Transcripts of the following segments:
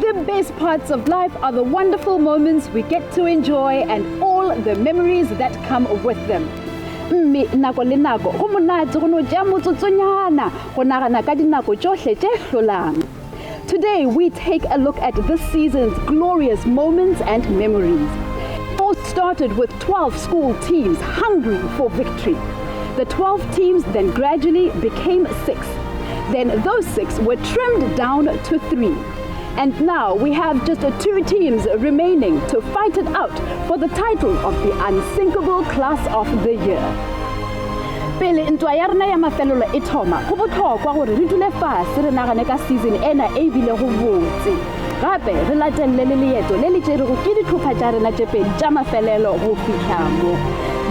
The best parts of life are the wonderful moments we get to enjoy and all the memories that come with them. Nako le nako go monate go no ja motsotsonyana go nagana ka dinako tsohle tse hlolang. Today we take a look at this season's glorious moments and memories. All started with 12 school teams hungry for victory. The 12 teams then gradually became 6. Then those 6 were trimmed down to 3. And now we have just 2 teams remaining to fight it out for the title of the Unsinkable Class of the Year. Pele ntwa ya rena ya mafelelo e thoma go botlhokwa gore re dule fase re nagane ka season ena e bile go botse. Gape re latelle le leeto le le tšere go ke ditlhopha tša rena tše pedi tša mafelelo go fitlha mo.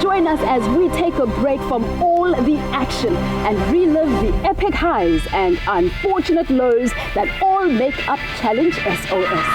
Join us as we take a break from all the action and relive the epic highs and unfortunate lows that all make up Challenge SOS.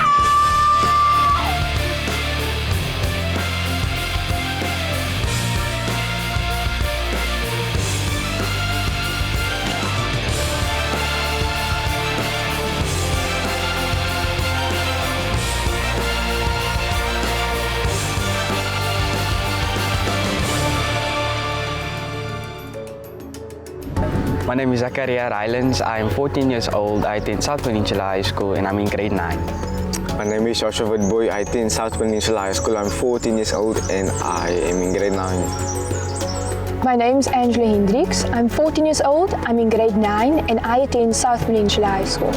My name is Zakaria Rylands. I am 14 years old. I attend South Peninsula High School and I'm in grade 9. My name is Joshua Woodboy. I attend South Peninsula High School. I'm 14 years old and I am in grade 9. My name is Angela Hendricks. I'm 14 years old. I'm in grade 9 and I attend South Peninsula High School.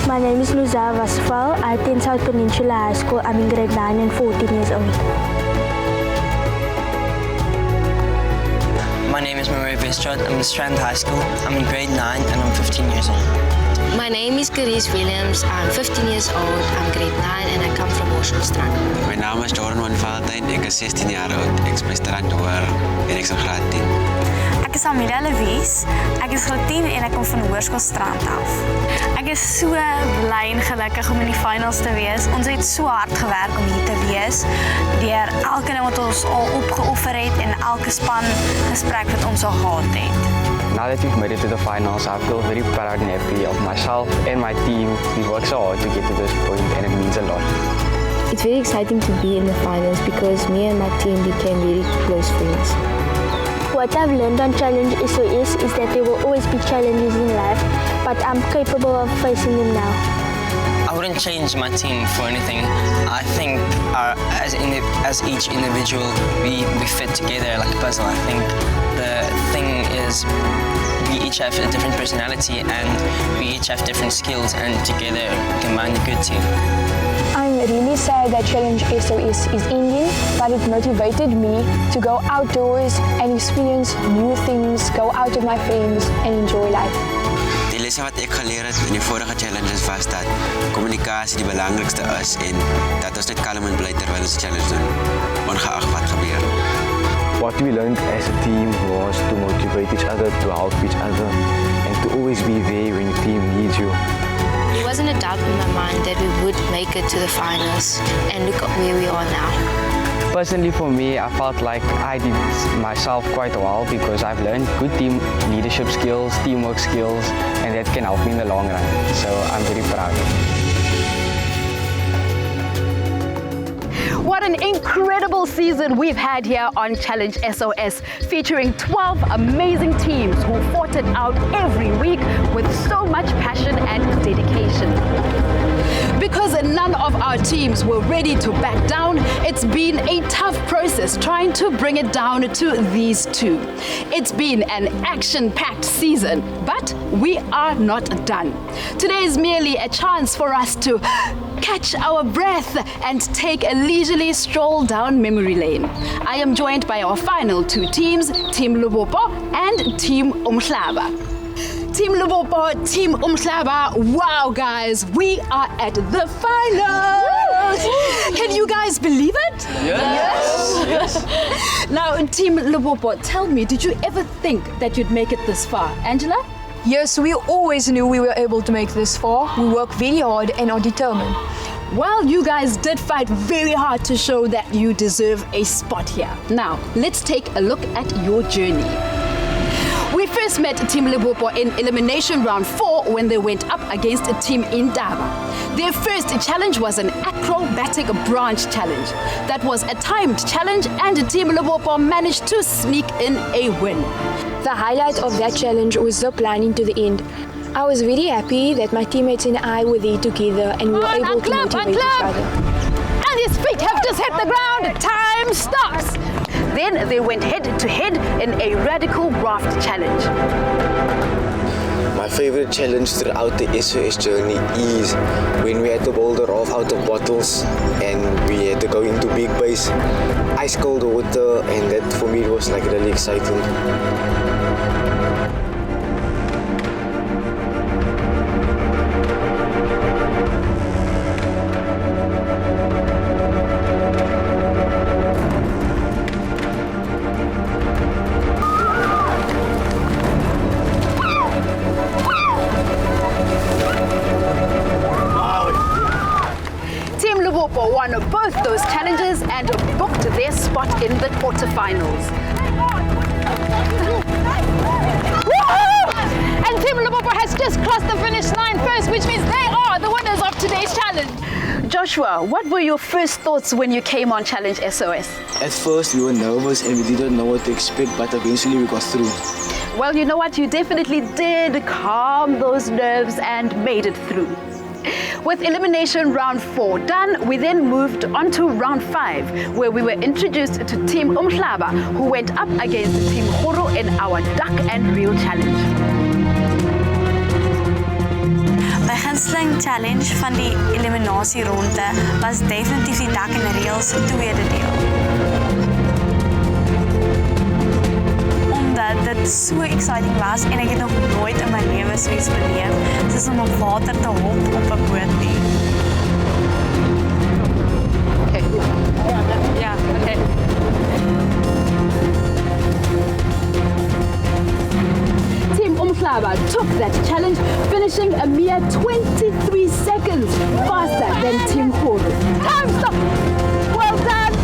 My name is Luza Vasfal. I attend South Peninsula High School. I'm in grade 9 and 14 years old. My name is Maria Vestrad. I'm in Strand High School. I'm in grade 9 and I'm 15 years old. My name is Carice Williams. I'm 15 years old. I'm grade 9 and I come from Hoërskoolstrand. My naam is Jordan van Valentijn. Ik is 16 jaar oud. Ik is bij Strand Hoër en ik is in graad 10. Ek is Amelia Louise. Ek is graad 10 en ek kom van Hoërskoolstrand af. Ek is so bly en gelukkig om in die finals te wees. Ons het so hard gewerk om hier te wees. Deur elke ding wat ons al opgeoffer het en elke span gesprek wat ons al gehad het. Now that we've made it to the finals, I feel very proud and happy of myself and my team. We worked so hard to get to this point and it means a lot. It's very exciting to be in the finals because me and my team became really close friends. What I've learned on Challenge SOS is that there will always be challenges in life, but I'm capable of facing them now. I wouldn't change my team for anything. I think as each individual, we fit together like a puzzle. I think the thing is we each have a different personality and we each have different skills and together we can make a good team. I'm really sad that Challenge SOS is ending, but it motivated me to go outdoors and experience new things, go out with my friends and enjoy life. Die lesse wat ek geleer het in die vorige challenges was dat kommunikasie die belangrikste is en dat ons net kalm en bly terwyl ons die challenge doen, ongeag wat gebeur. What we learned as a team was to motivate each other, to help each other and to always be there when your team needs you. There wasn't a doubt in my mind that we would make it to the finals and look at where we are now. Personally for me, I felt like I did myself quite well because I've learned good team leadership skills, teamwork skills, and that can help me in the long run. So I'm very proud. What an incredible season we've had here on Challenge SOS, featuring 12 amazing teams who fought it out every week with so much passion and dedication. Because none of our teams were ready to back down, it's been a tough process trying to bring it down to these 2. It's been an action-packed season, but we are not done. Today is merely a chance for us to catch our breath and take a leisurely stroll down memory lane. I am joined by our final 2 teams, Team Lebopo and Team Umhlaba. Team Lebopo, Team Umhlaba, wow guys, we are at the finals! Can you guys believe it? Yes! Now Team Lebopo, tell me, did you ever think that you'd make it this far? Angela? Yes, we always knew we were able to make this far. We work very hard and are determined. Well, you guys did fight very hard to show that you deserve a spot here. Now, let's take a look at your journey. We first met Team Lebopo in elimination round 4 when they went up against Team Indaba. Their first challenge was an acrobatic branch challenge. That was a timed challenge and Team Lebopo managed to sneak in a win. The highlight of that challenge was zip lining to the end. I was very happy that my teammates and I were there together and we were able to motivate each other. And his feet have just hit the ground. Time stops. Then they went head to head in a radical raft challenge. My favorite challenge throughout the SOS journey is when we had to boulder off out of bottles and we had to go into big bays, ice cold water, and that for me was like really exciting. Lebopo won both those challenges and booked their spot in the quarterfinals. And Team Lebopo has just crossed the finish line first, which means they are the winners of today's challenge. Joshua, what were your first thoughts when you came on Challenge SOS? At first we were nervous and we didn't know what to expect, but eventually we got through. Well, you know what? You definitely did calm those nerves and made it through. With elimination round 4 done, we then moved on to round 5, where we were introduced to Team Umhlaba, who went up against Team Khoro in our duck and reel challenge. My gunsteling challenge van die eliminasieronde was definitief die duck and reels tweede deel. Omdat dit so exciting was en ek het nog nooit in my lewe so iets beleef, soos om op water te hop op 'n boot nie. Okay. Ja, okay. Team Umhlaba took that challenge, finishing a mere 23 seconds faster than Team Khoro. Time stop! Well done!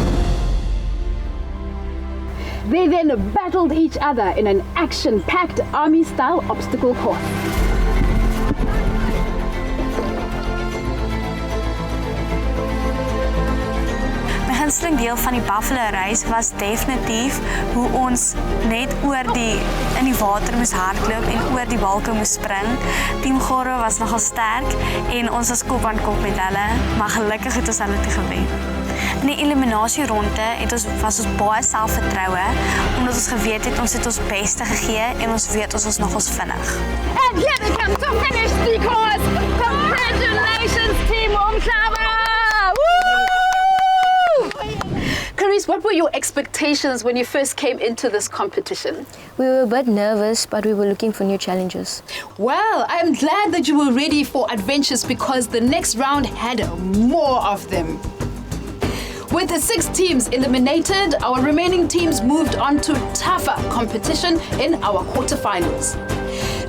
They then battled each other in an action-packed army-style obstacle course. My gunsteling deel van die Buffalo reis was definitief hoe ons net in die water moes hardloop en oor die balke moes spring. Team Khoro was nogal sterk en ons was kop aan kop met hulle, maar gelukkig het ons hulle toe gewen. In die eliminasieronde was ons baie selfvertroue omdat ons geweet het ons het ons beste gegee en ons weet ons is nogals vinnig. And here they come to finish the course. Congratulations, Team Umhlaba! Carice, what were your expectations when you first came into this competition? We were a bit nervous, but we were looking for new challenges. Well, I'm glad that you were ready for adventures because the next round had more of them. With the 6 teams eliminated, our remaining teams moved on to tougher competition in our quarterfinals.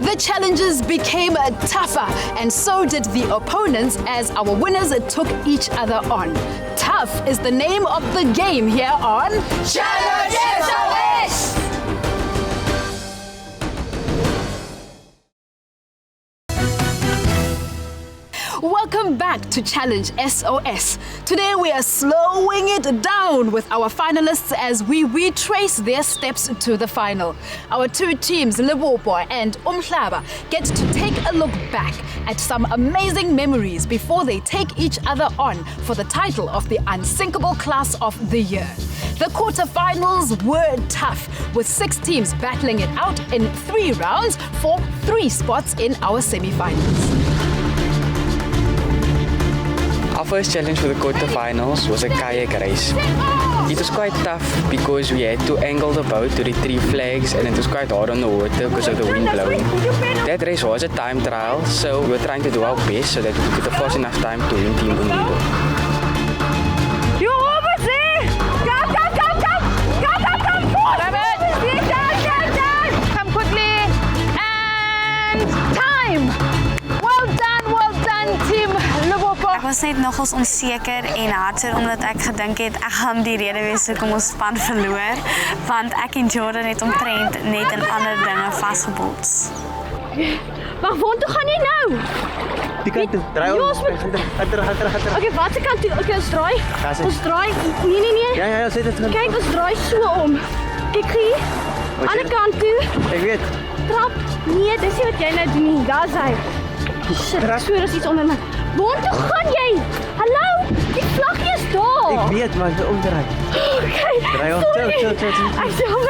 The challenges became tougher, and so did the opponents as our winners took each other on. Tough is the name of the game here on Challenge SOS! Welcome back to Challenge SOS. Today we are slowing it down with our finalists as we retrace their steps to the final. Our 2 teams, Lebopo and Umhlaba, get to take a look back at some amazing memories before they take each other on for the title of the Unsinkable Class of the Year. The quarterfinals were tough, with 6 teams battling it out in 3 rounds for 3 spots in our semi-finals. Our first challenge for the quarterfinals was a kayak race. It was quite tough because we had to angle the boat to retrieve flags and it was quite hard on the water because of the wind blowing. That race was a time trial, so we were trying to do our best so that we could get a fast enough time to win Team Umhlaba. You're almost there! Come! Grab it! Down! Come quickly! And time! Well done, Team Lebopo! Ek was was net nogals onseker en hartseer omdat ek gedink het ek gaan die rede wees hoekom ons span verloor, want ek en Jordan het omtrent net in ander dinge vasgebots. Wag, waartoe gaan jy nou? Die kant toe, draai om. Gaan. Okay, watse kant toe? Okay, ons draai. Ons draai. Nee. Ja, sê dit. Kyk, ons draai so om. Kyk hier. Ander kant toe. Ek weet. Trap. Nee, dis nie wat jy nou doen nie. Daar's hy. Shit, ek sweer is iets onder my. Waartoe gaan jy? Hallo? Die vlaggie is daar. Ek weet, maar ek wil omdraai. Okay. Draai om. Chill. Ek sê hom.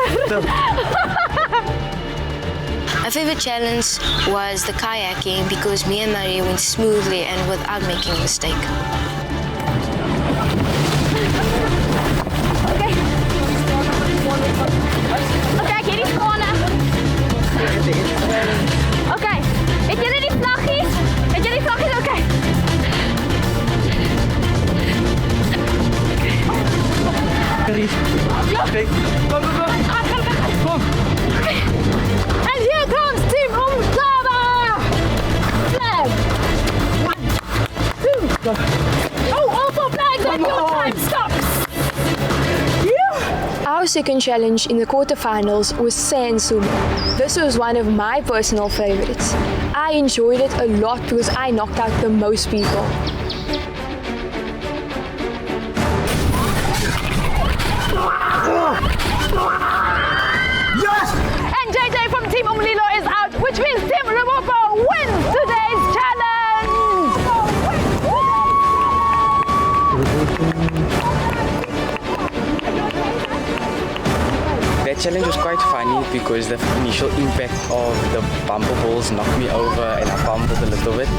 My favorite challenge was the kayaking because me and Maria went smoothly and without making a mistake. Okay, ek het die skone. Okay, het julle die vlaggies? Okay. Kom. And here comes Team Umhlaba! Flag! 1, 2. Oh, all 4 flags and your time stops! Our second challenge in the quarterfinals was sand sumo. This was one of my personal favorites. I enjoyed it a lot because I knocked out the most people. And JJ from Team Umhlilo is out, which means Team Lebopo wins today's challenge! That challenge was quite funny because the initial impact of the bumper balls knocked me over and I fumbled a little bit.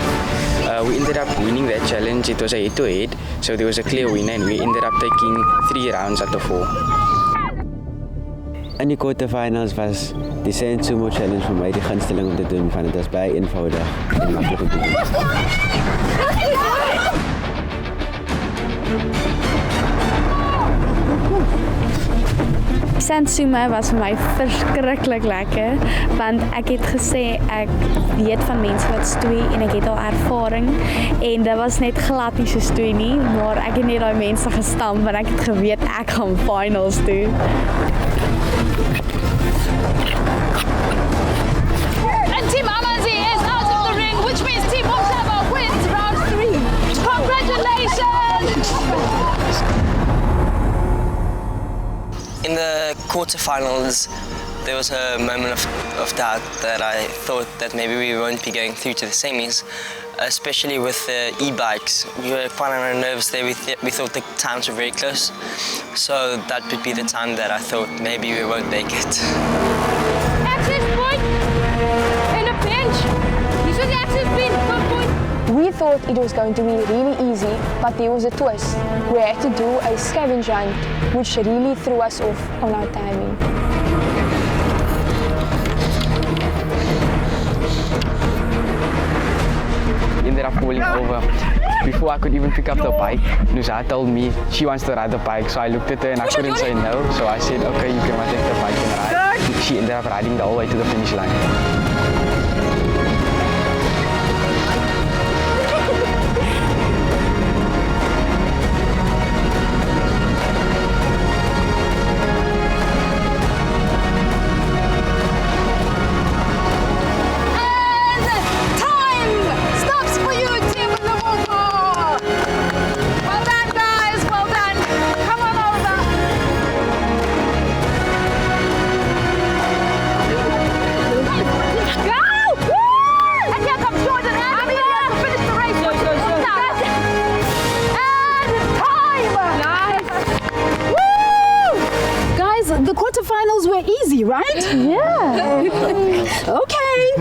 We ended up winning that challenge. It was a head-to-head, so there was a clear winner and we ended up taking 3 rounds out of 4. In die quarterfinals was die Sand Sumo Challenge vir my die gunsteling om te doen, want dit was baie eenvoudig en maklik om te doen. Sand sumo was vir my verskriklik lekker, want ek het gesê ek weet van mense wat stoei en ek het al ervaring en dit was net glad nie so stoei nie, maar ek het net daai mense gestamp want ek het geweet ek gaan finals toe. And Team Amazi is out of the ring, which means Team Umhlaba wins round 3. Congratulations! In the quarterfinals, there was a moment of doubt that I thought that maybe we won't be going through to the semis, especially with the e-bikes. We were quite on our nerves there. We thought the times were very close, so that would be the time that I thought maybe we won't make it. Access point in a pinch. This was the access point. We thought it was going to be really easy, but there was a twist. We had to do a scavenge hunt, which really threw us off on our timing. Ended up falling over. Before I could even pick up the bike, Nusa told me she wants to ride the bike, so I looked at her and I couldn't say no, so I said, okay, you can take the bike and ride. She ended up riding the whole way to the finish line. Right? Yeah. Okay.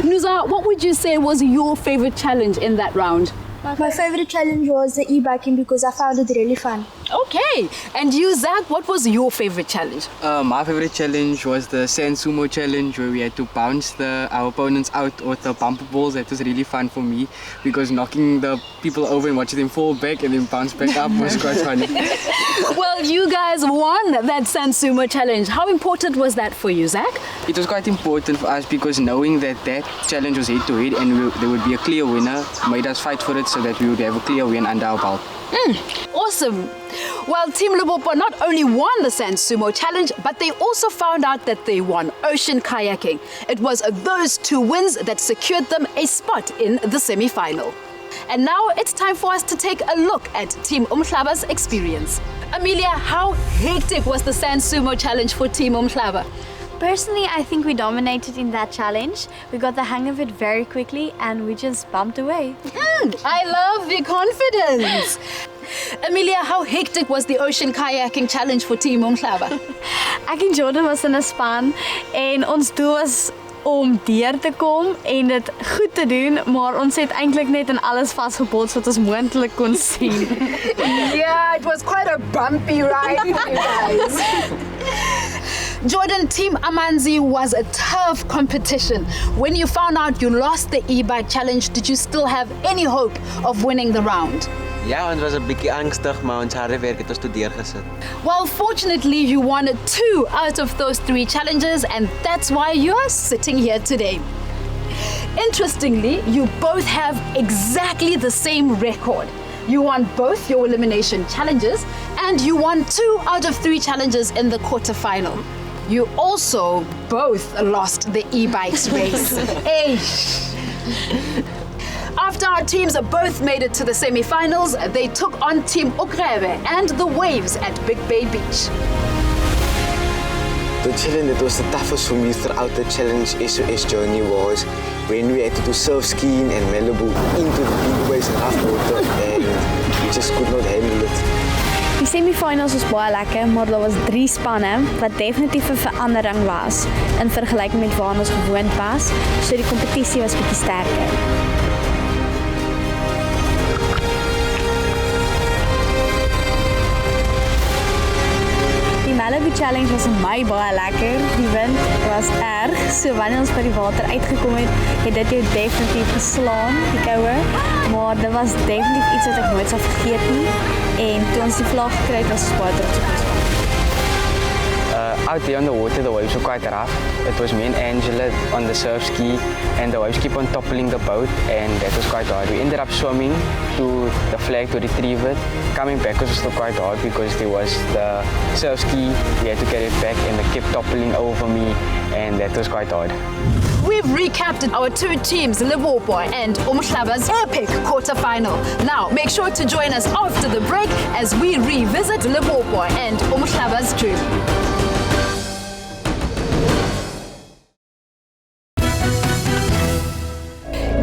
Nusa, what would you say was your favorite challenge in that round? My favorite challenge was the e-biking because I found it really fun. Okay, and you, Zach, what was your favorite challenge? My favorite challenge was the sand sumo challenge, where we had to bounce our opponents out with the bumper balls. That was really fun for me because knocking the people over and watching them fall back and then bounce back up was quite funny. Well, you guys won that sand sumo challenge. How important was that for you, Zach? It was quite important for us because knowing that challenge was head to head and there would be a clear winner made us fight for it so that we would have a clear win under our belt. Awesome. Well, Team Lebopo not only won the Sand Sumo Challenge, but they also found out that they won ocean kayaking. It was those two wins that secured them a spot in the semi-final. And now it's time for us to take a look at Team Umhlaba's experience. Amelia, how hectic was the Sand Sumo Challenge for Team Umhlaba? Personally, I think we dominated in that challenge. We got the hang of it very quickly and we just bumped away. I love the confidence. Amelia, how hectic was the ocean kayaking challenge for Team Umhlaba? Ek en Jordan was in 'n span en ons doel was om deur te kom en dit goed te doen, maar ons het eintlik net in alles vasgebots wat ons moontlik kon sien. Yeah, it was quite a bumpy ride for you guys. Jordan, Team Amanzi was a tough competition. When you found out you lost the e-bike challenge, did you still have any hope of winning the round? Ja, ons was 'n bietjie angstig, maar ons harde werk het ons toe deurgesit. Well, fortunately, you won 2 out of those 3 challenges, and that's why you're sitting here today. Interestingly, you both have exactly the same record. You won both your elimination challenges, and you won 2 out of 3 challenges in the quarterfinal. You also both lost the e-bikes race. After our teams both made it to the semi-finals, they took on Team Okrebe and the Waves at Big Bay Beach. The challenge that was the toughest for me throughout the challenge SOS journey was when we had to do surf skiing and Malibu into the big waves and rough water, and we just could not handle it. Die semifinals was baie lekker, maar daar was 3 spanne wat definitief 'n verandering was in vergelyking met waar ons gewoond was, so die kompetisie was bietjie sterker. Die Malibu Challenge was vir my baie lekker. Die wind was erg, so wanneer ons by die water uitgekom het, het dit jou definitief geslaan, die koue, maar dit was definitief iets wat ek nooit sal vergeet nie. En toe ons die vlag gekry het, was ons baie trots op ons span. Out there on the water, the waves were quite rough. It was me and Angela on the surf ski, and the waves keep on toppling the boat, and that was quite hard. We ended up swimming to the flag to retrieve it. Coming back was still quite hard because there was the surf ski, we had to carry it back, and it kept toppling over me, and that was quite hard. We've recapped our 2 teams, Lebopo and Umhlaba's epic quarterfinal. Now, make sure to join us after the break as we revisit Lebopo and Umhlaba's journey.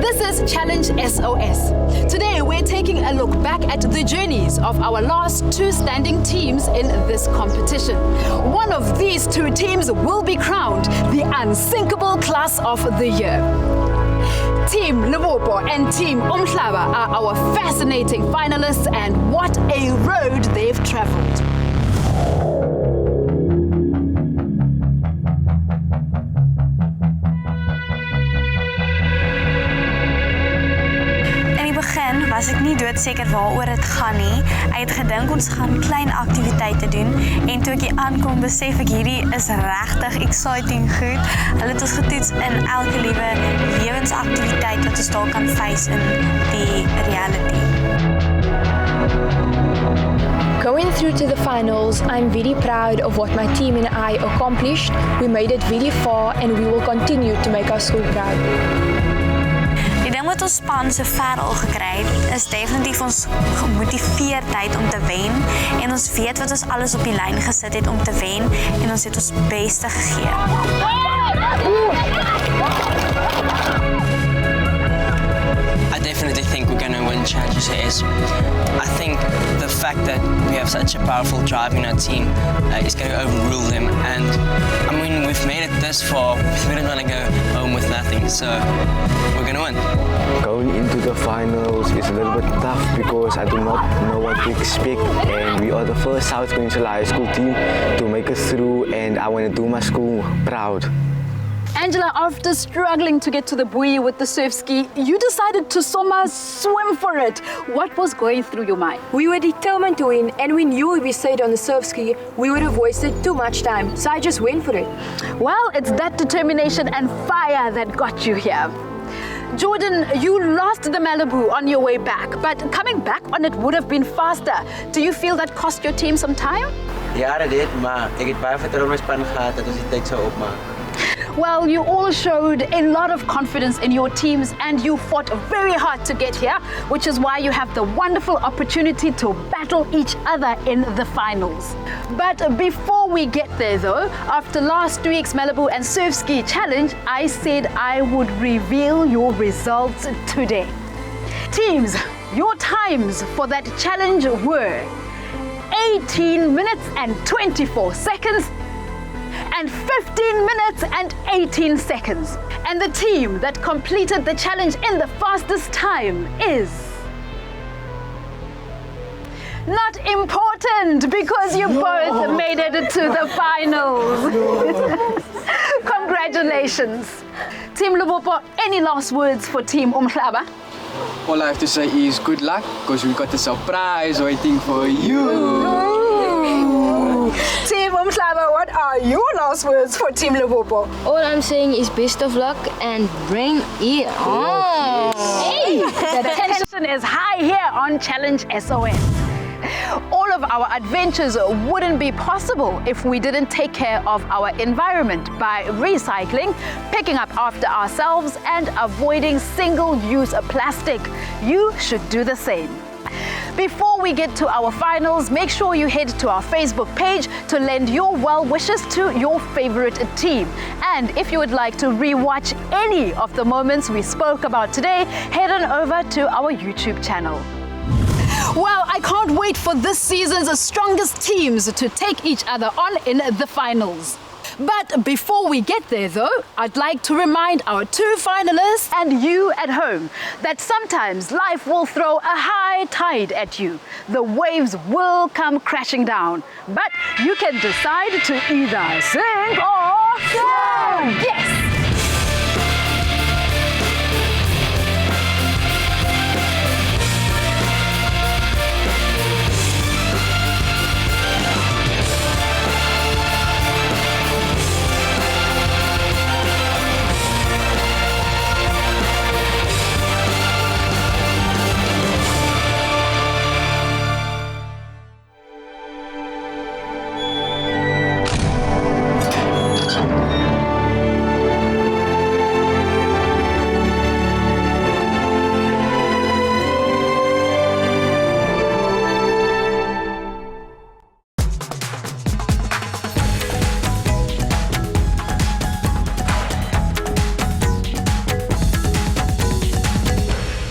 This is Challenge SOS. Today we're taking a look back at the journeys of our last 2 standing teams in this competition. One of these 2 teams will be crowned the unsinkable class of the year. Team Lebopo and Team Umhlaba are our fascinating finalists, and what a road they've traveled. Was ek nie doodseker waaroor dit gaan nie. Ek het gedink ons gaan klein aktiwiteite doen en toe ek hier aankom besef ek hierdie is regtig exciting goed. Hulle het ons getoets in elke liewe lewensaktiwiteit wat ons daar kan face in die reality. Going through to the finals, I'm very proud of what my team and I accomplished. We made it very far and we will continue to make our school proud. Die ding wat ons span so ver al gekry het, is definitief ons gemotiveerdheid om te wen en ons weet wat ons alles op die lyn gesit het om te wen en ons het ons beste gegee. I definitely think we're going to win Challenge SOS. I think the fact that we have such a powerful drive in our team is going to overrule them. And I mean, we've made it this far. We don't want to go home with nothing, so we're going to win. Going into the finals is a little bit tough because I do not know what to expect, and we are the first South Peninsula High School team to make it through, and I want to do my school proud. Angela, after struggling to get to the buoy with the surf ski, you decided to swim for it. What was going through your mind? We were determined to win, and we knew if we stayed on the surf ski, we would have wasted too much time. So I just went for it. Well, it's that determination and fire that got you here. Jordan, you lost the Malibu on your way back, but coming back on it would have been faster. Do you feel that cost your team some time? Ja, dat dit, maar ik heb baie vertrouwen in my span gehad dat ons die tyd sou opmaak. Well, you all showed a lot of confidence in your teams and you fought very hard to get here, which is why you have the wonderful opportunity to battle each other in the finals. But before we get there though, after last week's Malibu and Surf Ski Challenge, I said I would reveal your results today. Teams, your times for that challenge were 18 minutes and 24 seconds and 15 minutes and 18 seconds. And the team that completed the challenge in the fastest time is not important because you both made it to the finals. Congratulations. Team Lebopo, any last words for Team Umhlaba? All I have to say is good luck because we got a surprise waiting for you. Team Umhlaba, what are your last words for Team Lebopo? All I'm saying is best of luck and bring it on. Hey, the tension is high here on Challenge SOS. All of our adventures wouldn't be possible if we didn't take care of our environment by recycling, picking up after ourselves, and avoiding single-use plastic. You should do the same. Before we get to our finals, make sure you head to our Facebook page to lend your well wishes to your favorite team. And if you would like to rewatch any of the moments we spoke about today, head on over to our YouTube channel. Well, I can't wait for this season's strongest teams to take each other on in the finals. But before we get there though, I'd like to remind our two finalists and you at home that sometimes life will throw a high tide at you. The waves will come crashing down, but you can decide to either sink or swim. Yes!